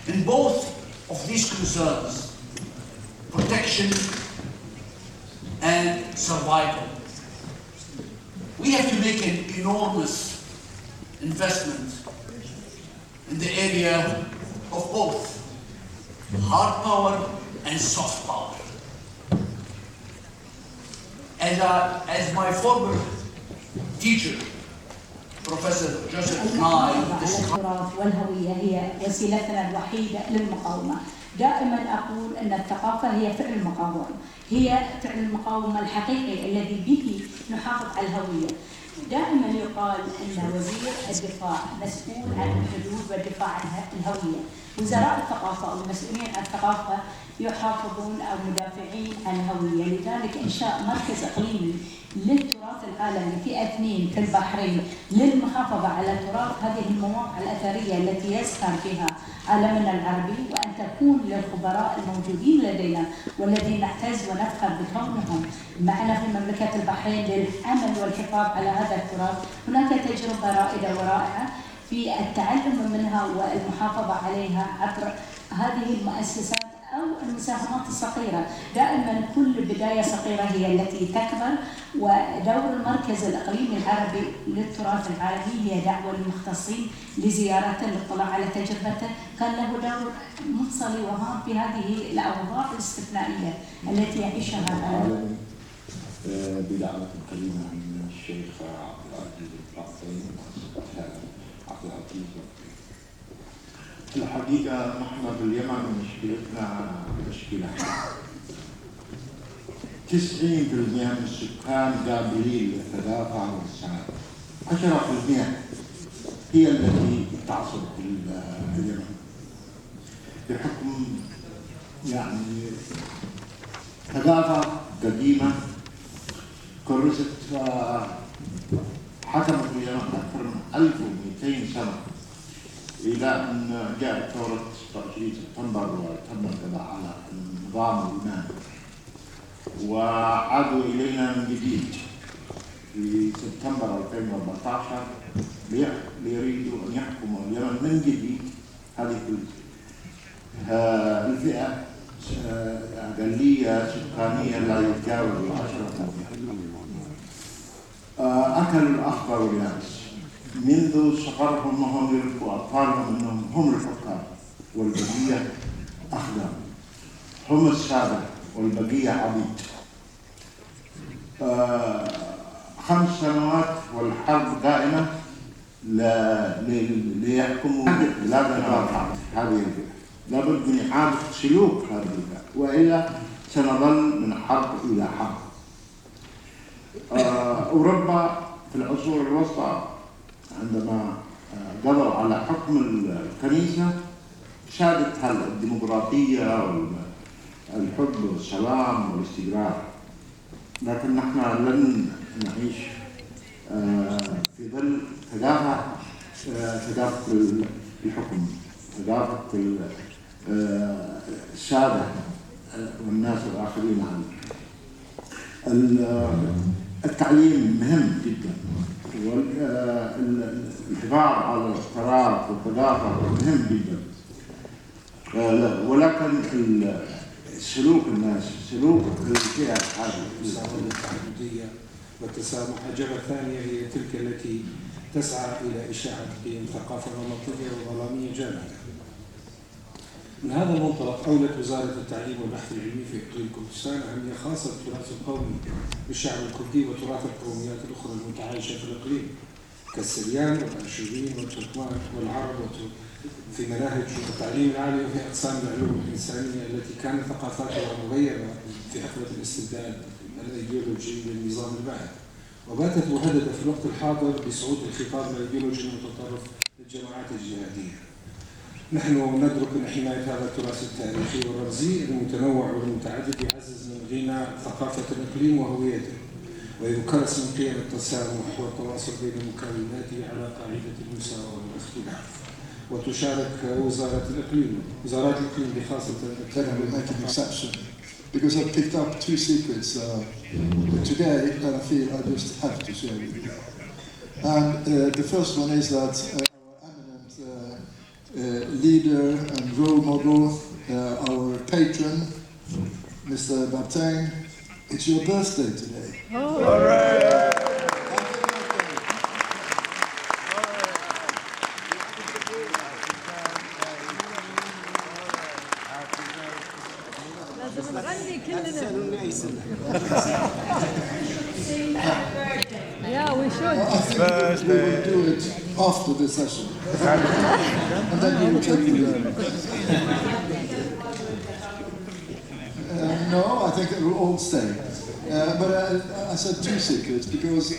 in both of these concerns, protection and survival. We have to make an enormous investment in the area of both hard power and soft power. As my former teacher, Professor Joseph Nye, التراث والهوية هي وسيلتنا الوحيدة للمقاومة. دائما أقول أن الثقافة هي فعل المقاومة، هي فعل المقاومة الحقيقي الذي به نحافظ على الهوية. دائما يقال أن وزير الدفاع مسؤول عن الحدود والدفاع عن الهوية. وزراء الثقافة أو المسؤولين عن الثقافة يحافظون أو مدافعين عن الهوية. لذلك إنشاء مركز إقليمي للتراث العالمي في أثنين في البحرين للمحافظة على تراث هذه المواقع الأثرية التي يزخر فيها عالمنا العربي، وأن تكون للخبراء الموجودين لدينا والذين نعتز ونفخر بكونهم معنا في مملكة البحرين للعمل والحفاظ على هذا التراث. هناك تجربة رائدة ورائعة في التعلم منها والمحافظة عليها عبر هذه المؤسسات أو المساهمات الصغيرة. دائما كل بداية صغيرة هي التي تكبر. ودور المركز الإقليمي العربي للتراث العالمي هي دعوة للمختصين لزيارته للاطلاع على تجربته. كان له دور مفصلي وهام في هذه الأوضاع الاستثنائية التي يعيشها العالم. بدعوة كريمة من الشيخ عبد العزيز القاسمي عبد العزيز. الحقيقة نحن باليمن مشكلتنا مشكلة 90% من السكان قابلين للثقافة والسعادة، 10% هي التي تعصب في اليمن بحكم يعني ثقافة قديمة كرست حكمت اليمن أكثر من 1200 سنة إلى أن جاءت ثورة 26 سبتمبر وتم القضاء على النظام اليوناني وعادوا إلينا من جديد في سبتمبر 2014 ليريدوا أن يحكموا اليمن من جديد. هذه الفئة أقلية سكانية لا يتجاوز 10%. أكلوا الأخضر واليابس منذ صغرهم وهم يرفوا أطفالهم أنهم هم الحكام والبقية أخدام، هم السادة والبقية عبيد. 5 سنوات والحرب قائمة ليحكموا. لابد هذه الفئة، لابد من إعادة سلوك هذه الفئة، وإلا سنظل من حرب إلى حرب. أوروبا في العصور الوسطى عندما قضوا على حكم الكنيسة شادت الديمقراطية والحب والسلام والاستقرار، لكن نحن لن نعيش في ظل ثقافة الحكم، ثقافة السادة والناس الآخرين عنه. التعليم مهم جدا، والحفاظ على التراث والثقافة مهم جدا، ولكن سلوك الناس، سلوك الفئة هذه التعددية والتسامح. الجبهة الثانية هي تلك التي تسعى إلى إشاعة قيم ثقافة نمطية وظلامية جامدة. من هذا المنطلق أولت وزارة التعليم والبحث العلمي في إقليم كردستان أهمية خاصة بالتراث القومي للشعب الكردي وتراث القوميات الأخرى المتعايشة في الإقليم كالسريان والأشوريين والتركمان والعرب في مناهج التعليم العالي وفي أقسام العلوم الإنسانية التي كانت ثقافاتها مغيرة في حقبة الاستبداد الأيديولوجي للنظام الباحث، وباتت مهددة في الوقت الحاضر بصعود الخطاب الأيديولوجي المتطرف للجماعات الجهادية. نحن ندرك أن حماية هذا التراث التاريخي والرمزي المتنوع والمتعدد يعزز من غنى ثقافة الإقليم وهويته، ويكرس من قيم التسامح والتواصل بين مكوناته على قاعدة المساواة والاختلاف. وتشارك وزارات الإقليم بخاصة because I've picked up 2 secrets today that I feel I just have to share with you. And the first one is that our eminent leader and role model, our patron, Mr. Baptiste. It's your birthday today. All right. Yeah, we should. I think we will do it after the session. And then we will take the no, I think it will all stay. But I said 2 secrets because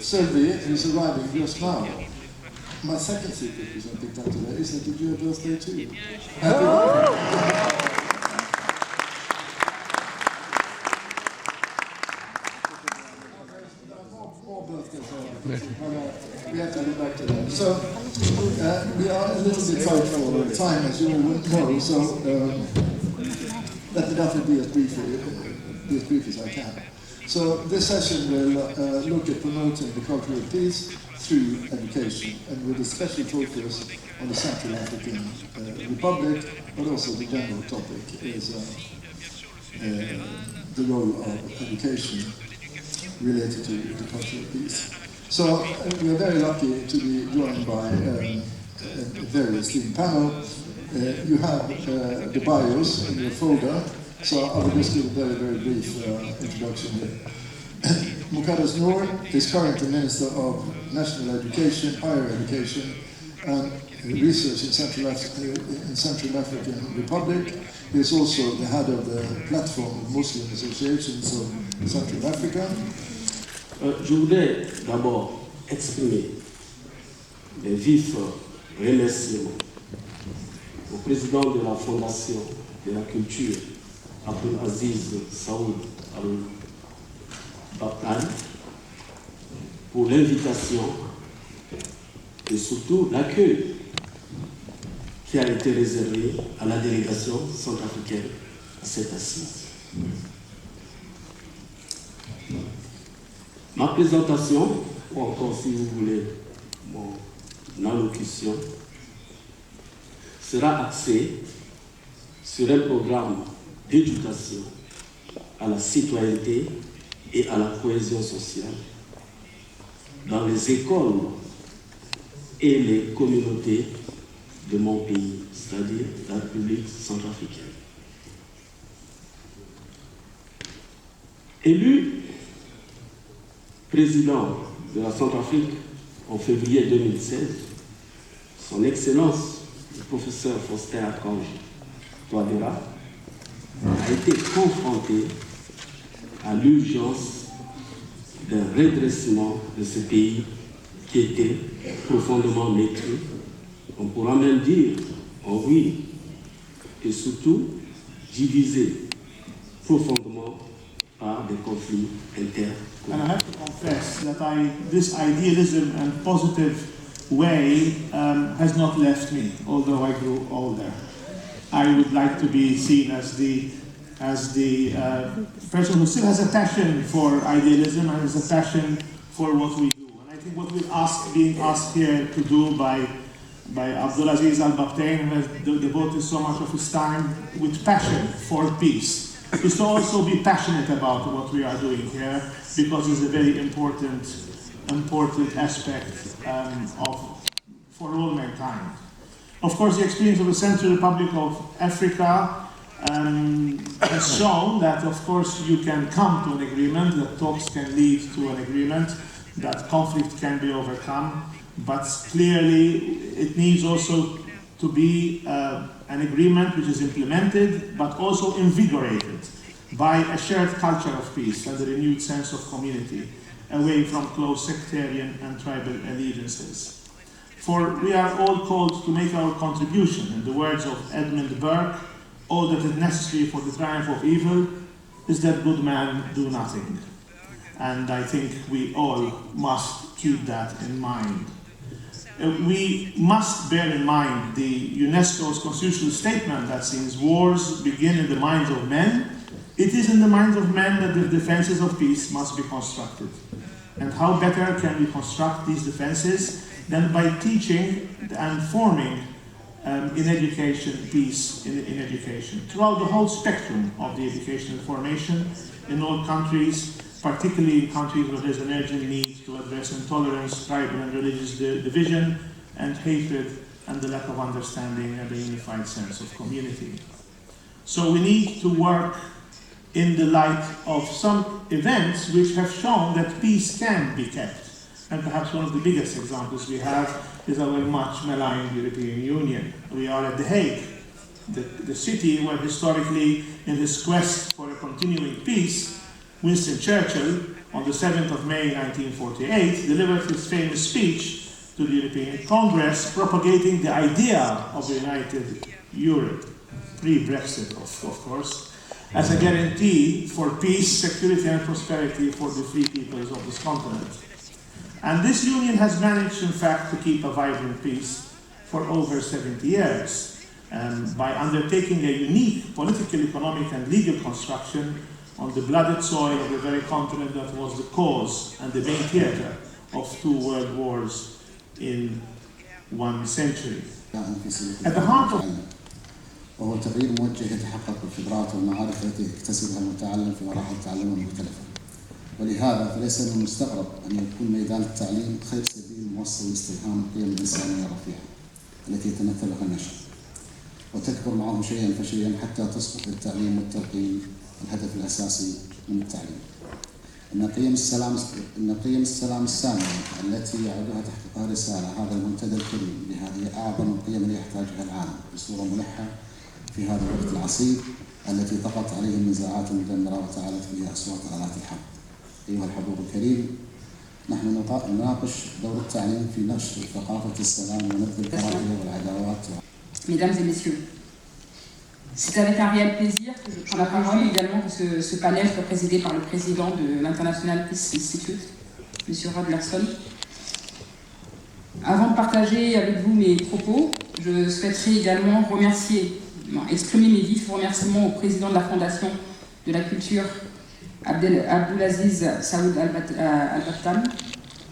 Sylvie is arriving just now. My second secret, which I picked up today, is that it's your birthday too. Happy birthday. More birthdays. We have to go back to that. So we are a little bit tight for time, as you all know. So let me definitely be as brief as I can. So this session will look at promoting the culture of peace through education, and with a special focus on the Central African Republic, but also the general topic is the role of education related to the culture of peace. So we are very lucky to be joined by a very esteemed panel. You have the bios in your folder, so I will just give a very brief introduction here. Muqaddas Noor is currently Minister of National Education, Higher Education and Research in Central African Republic. He is also the head of the Platform of Muslim Associations of Central Africa. Je voudrais d'abord exprimer les vifs remerciements au président de la Fondation de la Culture, Abdelaziz Saoud Al-Babtane, pour l'invitation et surtout l'accueil qui a été réservé à la délégation centrafricaine à cette assise. Ma présentation, ou encore si vous voulez mon allocution, sera axée sur un programme d'éducation à la citoyenneté et à la cohésion sociale dans les écoles et les communautés de mon pays, c'est-à-dire la République centrafricaine. Élu président de la Centrafrique en février 2016, son Excellence, le professeur Faustin Archange Touadéra, a été confronté à l'urgence d'un redressement de ce pays qui était profondément détruit. On pourra même dire, en oui, et surtout divisé profondément par des conflits internes. And I have to confess that this idealism and positive way has not left me, although I grew older. I would like to be seen as the person who still has a passion for idealism and has a passion for what we do. And I think what we're being asked here to do by Abdelaziz Al-Babtane, who has devoted so much of his time with passion for peace, is to also be passionate about what we are doing here, because it's a very important aspect for all mankind. Of course, the experience of the Central Republic of Africa has shown that, of course, you can come to an agreement, that talks can lead to an agreement, that conflict can be overcome, but clearly it needs also to be an agreement which is implemented, but also invigorated by a shared culture of peace and a renewed sense of community, away from close sectarian and tribal allegiances. For we are all called to make our contribution. In the words of Edmund Burke, all that is necessary for the triumph of evil is that good men do nothing. And I think we all must keep that in mind. We must bear in mind the UNESCO's constitutional statement that since wars begin in the minds of men, it is in the minds of men that the defenses of peace must be constructed. And how better can we construct these defenses than by teaching and forming in education, peace in education, throughout the whole spectrum of the educational formation in all countries, particularly in countries where there's an urgent need to address intolerance, tribal and religious division, and hatred, and the lack of understanding and a unified sense of community. So we need to work in the light of some events which have shown that peace can be kept. And perhaps one of the biggest examples we have is our much maligned European Union. We are at The Hague, the city where historically, in his quest for a continuing peace, Winston Churchill, on the 7th of May 1948, delivered his famous speech to the European Congress, propagating the idea of a united Europe, pre-Brexit of course, as a guarantee for peace, security and prosperity for the free peoples of this continent. And this union has managed, in fact, to keep a vibrant peace for over 70 years by undertaking a unique political, economic and legal construction on the blooded soil of the very continent that was the cause and the main theatre of 2 world wars in 1 century. At the heart of وهو تغيير موجه يتحقق بالخبرات والمعارف التي يكتسبها المتعلم في مراحل تعلمه المختلفة. ولهذا فليس من المستغرب أن يكون ميدان التعليم خير سبيل موصل لاستلهام القيم الإنسانية الرفيعة التي يتمثلها النشء، وتكبر معه شيئا فشيئا حتى تصبح التعليم والتلقين الهدف الأساسي من التعليم. إن قيم السلام السامية التي يعودها تحقيقها رسالة هذا المنتدى الكريم بهذه أعظم القيم اللي يحتاجها العالم بصورة ملحة في هذا الوقت العصيب التي طغت عليه النزاعات المدمرة وتعالت فيها أصوات آلات الحق. أيها الحضور الكريم، نحن نناقش دور التعليم في نشر ثقافة السلام ونبذ الكراهية والعداوات. Mesdames et messieurs, c'est avec un réel plaisir que je prends la parole également que ce panel soit présidé par le président de l'International Peace Institute, M. Rod Larson. Avant de partager avec vous mes propos, je souhaiterais également exprimer mes vifs remerciements au président de la Fondation de la Culture, Abdulaziz Saoud Al-Battam.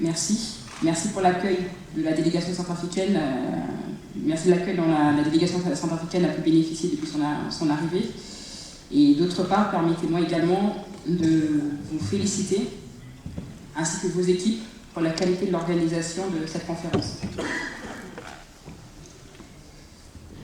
Merci. Merci pour l'accueil de la délégation centrafricaine. Merci de l'accueil dont la délégation centrafricaine a pu bénéficier depuis son arrivée. Et d'autre part, permettez-moi également de vous féliciter, ainsi que vos équipes, pour la qualité de l'organisation de cette conférence.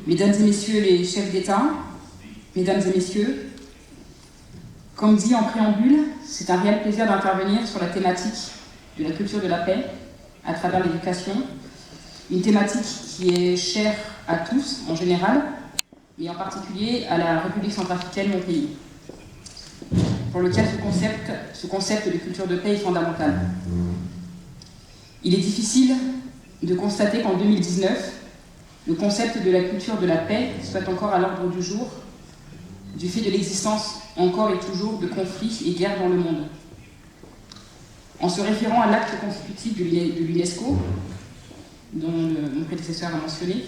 Mesdames et messieurs les chefs d'État, mesdames et messieurs, comme dit en préambule, c'est un réel plaisir d'intervenir sur la thématique de la culture de la paix à travers l'éducation, une thématique qui est chère à tous en général, mais en particulier à la République centrafricaine, mon pays, pour lequel ce concept de culture de paix est fondamental. Il est difficile de constater qu'en 2019, le concept de la culture de la paix soit encore à l'ordre du jour, du fait de l'existence encore et toujours de conflits et guerres dans le monde. En se référant à l'acte constitutif de l'UNESCO, dont mon prédécesseur a mentionné,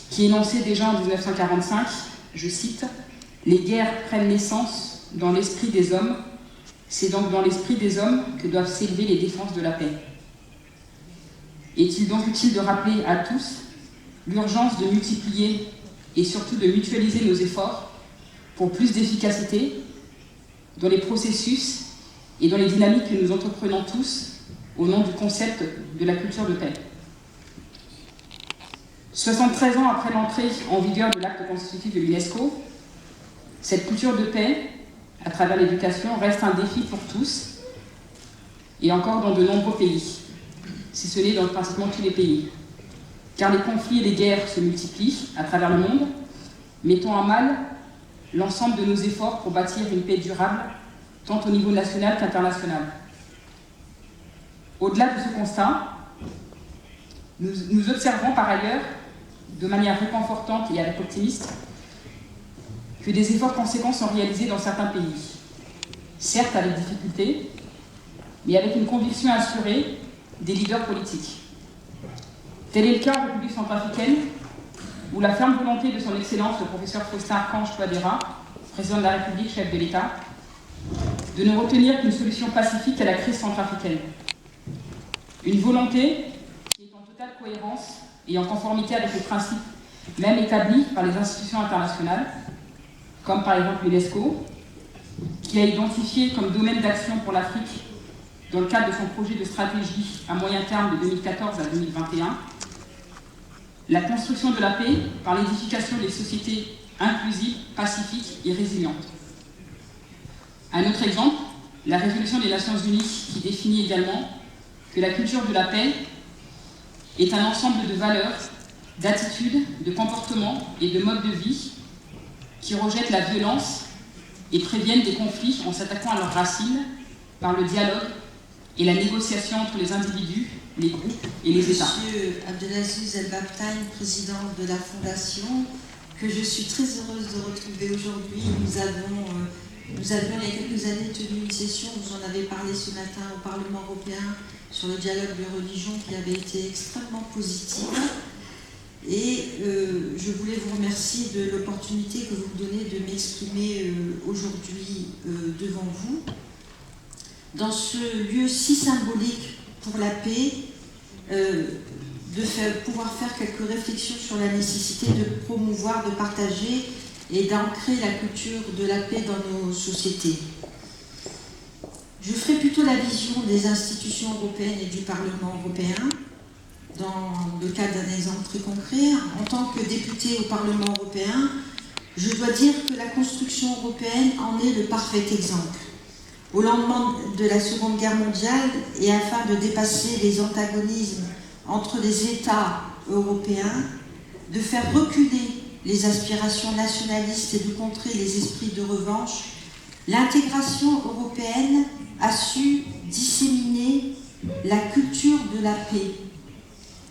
qui énonçait déjà en 1945, je cite, « Les guerres prennent naissance dans l'esprit des hommes, c'est donc dans l'esprit des hommes que doivent s'élever les défenses de la paix. » Est-il donc utile de rappeler à tous l'urgence de multiplier et surtout de mutualiser nos efforts pour plus d'efficacité dans les processus et dans les dynamiques que nous entreprenons tous au nom du concept de la culture de paix. 73 ans après l'entrée en vigueur de l'acte constitutif de l'UNESCO, cette culture de paix, à travers l'éducation, reste un défi pour tous, et encore dans de nombreux pays, si ce n'est dans pratiquement tous les pays. Car les conflits et les guerres se multiplient à travers le monde, mettant à mal l'ensemble de nos efforts pour bâtir une paix durable, tant au niveau national qu'international. Au-delà de ce constat, nous observons par ailleurs, de manière réconfortante et avec optimisme, que des efforts conséquents sont réalisés dans certains pays. Certes avec difficulté, mais avec une conviction assurée des leaders politiques. Tel est le cas en République centrafricaine, où la ferme volonté de son Excellence, le professeur Faustin Archange Touadéra, président de la République, chef de l'État, de ne retenir qu'une solution pacifique à la crise centrafricaine. Une volonté qui est en totale cohérence et en conformité avec le principe même établis par les institutions internationales, comme par exemple l'UNESCO, qui a identifié comme domaine d'action pour l'Afrique, dans le cadre de son projet de stratégie à moyen terme de 2014 à 2021, la construction de la paix par l'édification des sociétés inclusives, pacifiques et résilientes. Un autre exemple, la résolution des Nations Unies qui définit également que la culture de la paix est un ensemble de valeurs, d'attitudes, de comportements et de modes de vie qui rejettent la violence et préviennent des conflits en s'attaquant à leurs racines par le dialogue et la négociation entre les individus, les groupes et les États. Monsieur Abdelaziz El Babtine, président de la Fondation, que je suis très heureuse de retrouver aujourd'hui. Nous avions il y a quelques années tenu une session, vous en avez parlé ce matin au Parlement européen, sur le dialogue de religion qui avait été extrêmement positive. Et je voulais vous remercier de l'opportunité que vous me donnez de m'exprimer aujourd'hui devant vous. Dans ce lieu si symbolique pour la paix, pouvoir faire quelques réflexions sur la nécessité de promouvoir, de partager et d'ancrer la culture de la paix dans nos sociétés. Je ferai plutôt la vision des institutions européennes et du Parlement européen, dans le cadre d'un exemple très concret. En tant que députée au Parlement européen, je dois dire que la construction européenne en est le parfait exemple. Au lendemain de la Seconde Guerre mondiale, et afin de dépasser les antagonismes entre les États européens, de faire reculer les aspirations nationalistes et de contrer les esprits de revanche, l'intégration européenne a su disséminer la culture de la paix.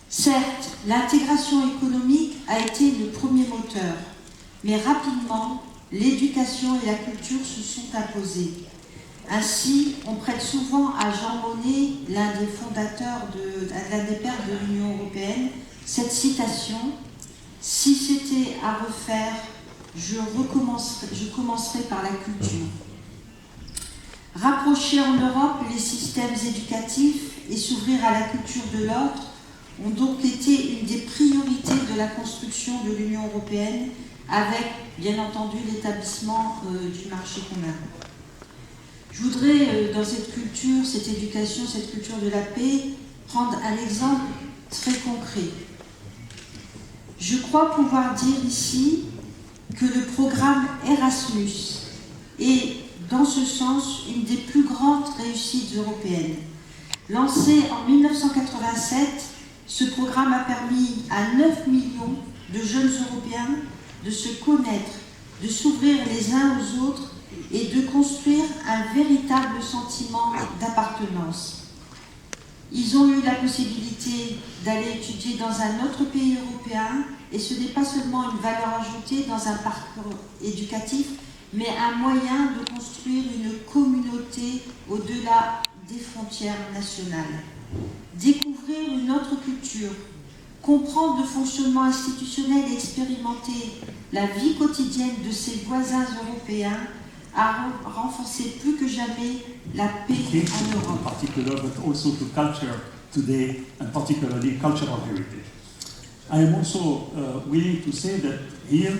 Certes, l'intégration économique a été le premier moteur, mais rapidement, l'éducation et la culture se sont imposées. Ainsi, on prête souvent à Jean Monnet, l'un des pères de l'Union européenne, cette citation: « Si c'était à refaire, je commencerai par la culture ». Rapprocher en Europe les systèmes éducatifs et s'ouvrir à la culture de l'autre ont donc été une des priorités de la construction de l'Union européenne, avec, bien entendu, l'établissement du marché commun. Je voudrais, dans cette culture, cette éducation, cette culture de la paix, prendre un exemple très concret. Je crois pouvoir dire ici que le programme Erasmus est, dans ce sens, une des plus grandes réussites européennes. Lancé en 1987, ce programme a permis à 9 millions de jeunes Européens de se connaître, de s'ouvrir les uns aux autres et de construire un véritable sentiment d'appartenance. Ils ont eu la possibilité d'aller étudier dans un autre pays européen, et ce n'est pas seulement une valeur ajoutée dans un parcours éducatif, mais un moyen de construire une communauté au-delà des frontières nationales. Découvrir une autre culture, comprendre le fonctionnement institutionnel et expérimenter la vie quotidienne de ses voisins européens a renforcé plus que jamais la paix en Europe. In particular, but also to culture today, and particularly cultural heritage. I am also willing to say that here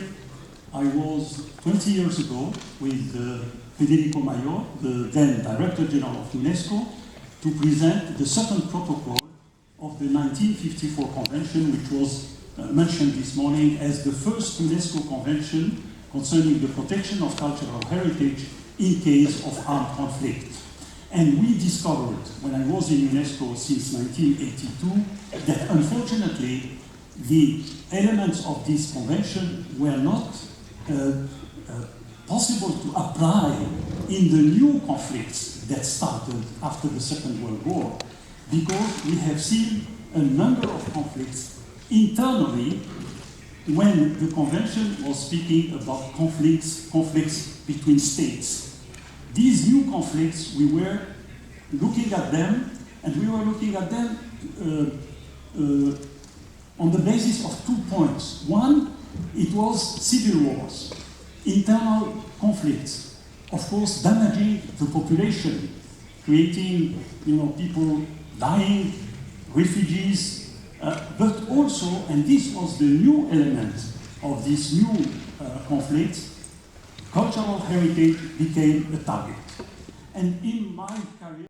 I was 20 years ago with Federico Mayor, the then Director General of UNESCO, to present the second protocol of the 1954 Convention, which was mentioned this morning as the first UNESCO convention concerning the protection of cultural heritage in case of armed conflict. And we discovered, when I was in UNESCO since 1982, that unfortunately the elements of this convention were not possible to apply in the new conflicts that started after the Second World War, because we have seen a number of conflicts internally when the convention was speaking about conflicts between states. These new conflicts, we were looking at them, and we were looking at them on the basis of 2 points. One, it was civil wars, internal conflicts, of course damaging the population, creating people dying, refugees, But also, and this was the new element of this new conflict, cultural heritage became a target. And in my career,